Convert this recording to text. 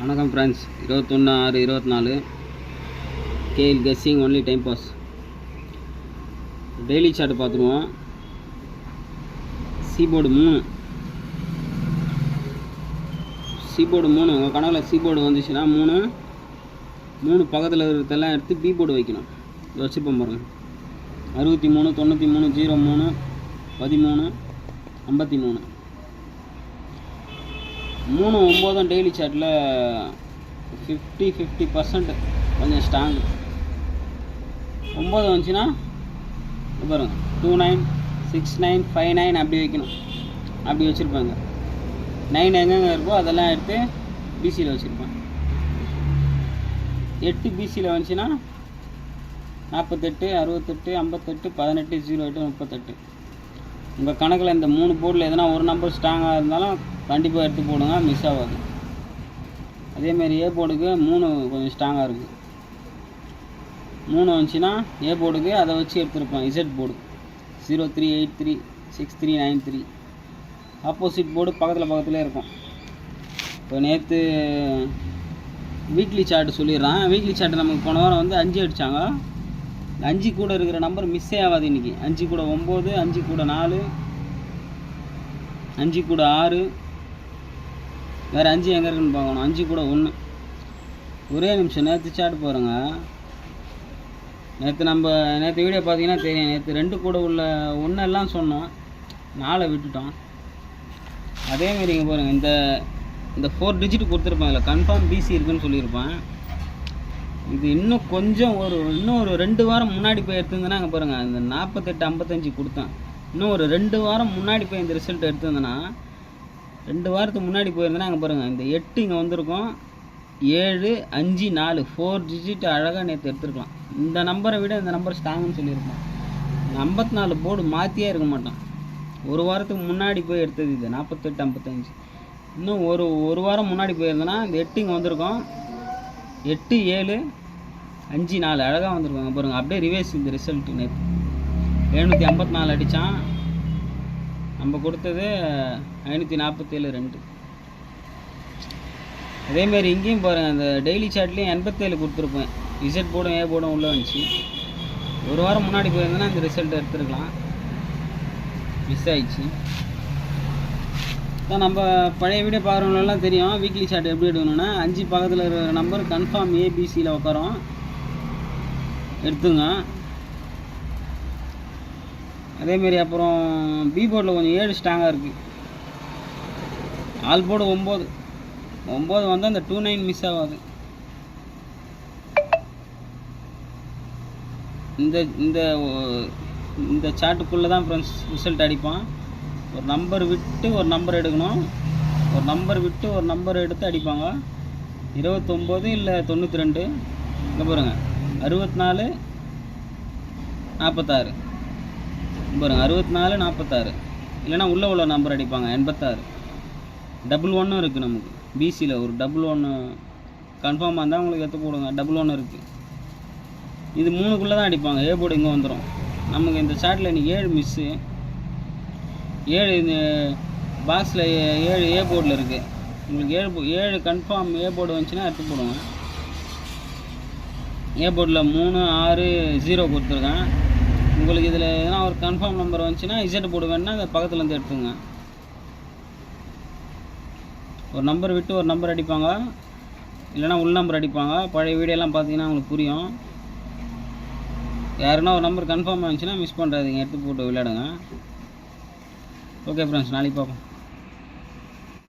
வணக்கம் friends. 21/6/24 KL guessing only time pass. Daily chart பார்த்துருவோம். சீபோர்டு 3 உங்கள் கணக்கில் சீபோர்டு வந்துச்சுன்னா 3 பக்கத்தில் இருக்கிறதெல்லாம் எடுத்து பி போர்டு வைக்கணும். இது வச்சுப்போம் பாருங்கள். 63 93 03 13 53 3 9 டெய்லி சார்ட்டில் 50% கொஞ்சம் ஸ்ட்ராங்கு. 9 வந்துச்சுன்னா பாருங்கள் 29 69 59 அப்படி வைக்கணும். அப்படி வச்சுருப்பாங்க. 9 எங்கெங்கே இருக்கோ அதெல்லாம் எடுத்து பிசியில் வச்சுருப்பேன். 8 பிசியில் வந்துச்சுன்னா 48 68 58 18 08 38. உங்கள் கணக்கில் இந்த 3 போர்டில் எதனா ஒரு நம்பர் ஸ்ட்ராங்காக இருந்தாலும் கண்டிப்பாக எடுத்து போடுங்க, மிஸ் ஆகாது. அதேமாரி ஏ போர்டுக்கு 3 கொஞ்சம் ஸ்ட்ராங்காக இருக்குது. 3 வந்துச்சுன்னா ஏ போர்டுக்கு அதை வச்சு எடுத்துருப்பேன். Z board 0383 6393. ஆப்போசிட் போர்டு பக்கத்தில் இருக்கும். இப்போ நேற்று வீக்லி சார்ட்டு சொல்லிடுறான். வீக்லி சார்ட்டு நமக்கு போன வாரம் வந்து 5 அடித்தாங்க. 5 கூட இருக்கிற நம்பர் மிஸ்ஸே ஆகாது இன்றைக்கி. 5 கூட 9, 5 கூட 4, 5 கூட 6, வேறு 5 எங்கே இருக்குன்னு பார்க்கணும். 5 கூட 1. ஒரே நிமிஷம். நேற்று சார்ட் பாருங்கள். நேற்று வீடியோ பார்த்தீங்கன்னா தெரியும். நேற்று 2 கூட உள்ள 1 எல்லாம் சொன்னோம், 4 விட்டுட்டோம். அதேமாரி இங்கே பாருங்கள். இந்த 4 டிஜிட் கொடுத்துருப்பேன். இதில் கன்ஃபார்ம் பிசி இருக்குதுன்னு சொல்லியிருப்பேன். இது இன்னும் கொஞ்சம் ஒரு 2 வாரம் முன்னாடி போய் எடுத்துருந்தேன்னா அங்கே பாருங்கள். இந்த 48 55 கொடுத்தேன். இன்னும் ஒரு 2 வாரம் முன்னாடி போய் இந்த ரிசல்ட் எடுத்துருந்தேன்னா, 2 வாரத்துக்கு முன்னாடி போயிருந்தேன்னா அங்கே பாருங்கள். இந்த 8 இங்கே வந்திருக்கும். 7 5 4 4 டிஜிட் அழகாக நேற்று எடுத்துருக்கலாம். இந்த நம்பரை விட இந்த நம்பர் ஸ்ட்ராங்குன்னு சொல்லியிருப்பேன். 54 போர்டு மாற்றியே இருக்க மாட்டான். ஒரு வாரத்துக்கு முன்னாடி போய் எடுத்தது இது 48 55. இன்னும் ஒரு வாரம் முன்னாடி போயிருந்தேன்னா இந்த 8 இங்கே வந்திருக்கும். 8 7 5 4 அழகாக வந்திருக்காங்க பாருங்கள். அப்படியே ரிவேர்ஸ் இந்த ரிசல்ட்டு. நேற்று 754 அடித்தான். நம்ம கொடுத்தது 547 2. அதேமாரி இங்கேயும் பாருங்கள். அந்த டெய்லி சார்ட்லேயும் 87 கொடுத்துருப்பேன். இசட் போர்டும் ஏ போர்டும் உள்ளே வந்துச்சு. ஒரு வாரம் முன்னாடி போயிருந்தேன்னா இந்த ரிசல்ட் எடுத்துருக்கலாம். மிஸ் ஆயிடுச்சு. தான் நம்ம பழைய வீடியோ பார்க்குறவங்களெல்லாம் தெரியும் வீக்லி சார்ட் எப்படி எடுக்கணும்னா, 5 பக்கத்தில் இருக்கிற நம்பர் கன்ஃபார்ம் ஏபிசியில் உட்காரோம், எடுத்துங்க. அதேமாரி அப்புறம் பி போர்டில் கொஞ்சம் 7 ஸ்ட்ராங்காக இருக்குது. ஆல் போர்டு 9 வந்தால் அந்த 29 மிஸ் ஆகாது. இந்த சார்ட்டுக்குள்ளே தான் ஃப்ரெண்ட்ஸ் ரிசல்ட் அடிப்பான். ஒரு நம்பர் விட்டு ஒரு நம்பர் எடுக்கணும். ஒரு நம்பர் விட்டு ஒரு நம்பர் எடுத்து அடிப்பாங்க. 29 இல்லை 92. இங்கே பாருங்கள். 64 46 பாருங்கள். 64 46 இல்லைனா உள்ள நம்பர் அடிப்பாங்க. 86 11 இருக்குது நமக்கு. பிசியில் ஒரு 11 கன்ஃபார்மாக இருந்தால் உங்களுக்கு எடுத்து போடுங்க. 11 இருக்குது. இது 3க்குள்ளே தான் அடிப்பாங்க. ஏ போர்டு இங்கே வந்துடும். நமக்கு இந்த சார்ட்டில் இன்றைக்கி 7 மிஸ்ஸு. 7 இந்த பாக்ஸில் 7 ஏ போர்டில் இருக்குது. உங்களுக்கு 7 கன்ஃபார்ம் ஏ போர்டு வந்துச்சுன்னா எடுத்து போடுங்க. ஏ போர்டில் 3 6 0 கொடுத்துருக்கேன். உங்களுக்கு இதில் எதனா ஒரு கன்ஃபார்ம் நம்பர் வந்துச்சுன்னா இசட் போர்டு வேணுன்னா அந்த பக்கத்துலேருந்து எடுத்துங்க. ஒரு நம்பர் விட்டு ஒரு நம்பர் அடிப்பாங்க, இல்லைனா உள் நம்பர் அடிப்பாங்க. பழைய வீடியோலாம் பார்த்தீங்கன்னா உங்களுக்கு புரியும். யாருன்னா ஒரு நம்பர் கன்ஃபார்ம் ஆச்சுன்னா மிஸ் பண்ணுறாதீங்க, எடுத்து போட்டு விளையாடுங்க. ஓகே ஃப்ரெண்ட்ஸ், நாளைக்கு பார்ப்போம்.